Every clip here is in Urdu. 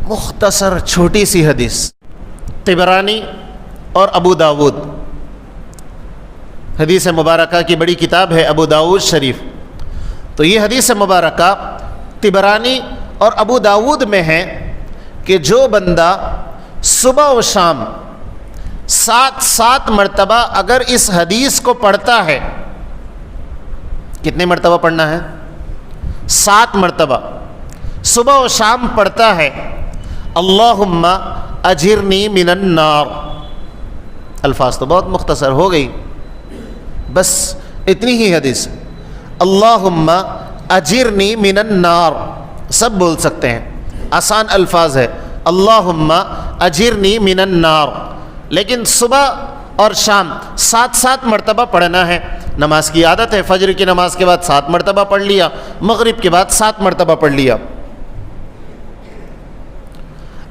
مختصر چھوٹی سی حدیث، طبرانی اور ابو داود، حدیث مبارکہ کی بڑی کتاب ہے ابو داود شریف. تو یہ حدیث مبارکہ طبرانی اور ابو داود میں ہے کہ جو بندہ صبح و شام 7 مرتبہ اگر اس حدیث کو پڑھتا ہے، کتنے مرتبہ پڑھنا ہے؟ 7 مرتبہ صبح و شام پڑھتا ہے، اللہم اجرنی من النار. الفاظ تو بہت مختصر ہو گئی، بس اتنی ہی حدیث، اللہم اجرنی من النار سب بول سکتے ہیں، آسان الفاظ ہے، اللہم اجرنی من النار. لیکن صبح اور شام 7 مرتبہ پڑھنا ہے. نماز کی عادت ہے، فجر کی نماز کے بعد 7 مرتبہ پڑھ لیا، مغرب کے بعد 7 مرتبہ پڑھ لیا.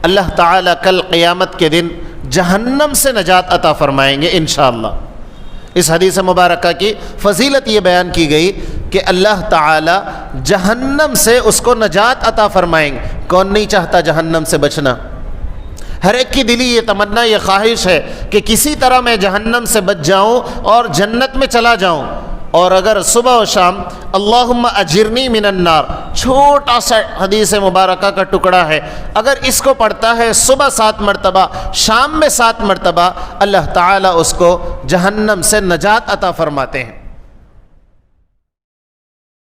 اللہ تعالیٰ کل قیامت کے دن جہنم سے نجات عطا فرمائیں گے انشاءاللہ. اس حدیث مبارکہ کی فضیلت یہ بیان کی گئی کہ اللہ تعالیٰ جہنم سے اس کو نجات عطا فرمائیں گے. کون نہیں چاہتا جہنم سے بچنا؟ ہر ایک کی دلی یہ تمنا، یہ خواہش ہے کہ کسی طرح میں جہنم سے بچ جاؤں اور جنت میں چلا جاؤں. اور اگر صبح و شام اللہم اجرنی من النار، چھوٹا سا حدیث مبارکہ کا ٹکڑا ہے، اگر اس کو پڑھتا ہے صبح 7 مرتبہ، شام میں 7 مرتبہ، اللہ تعالیٰ اس کو جہنم سے نجات عطا فرماتے ہیں.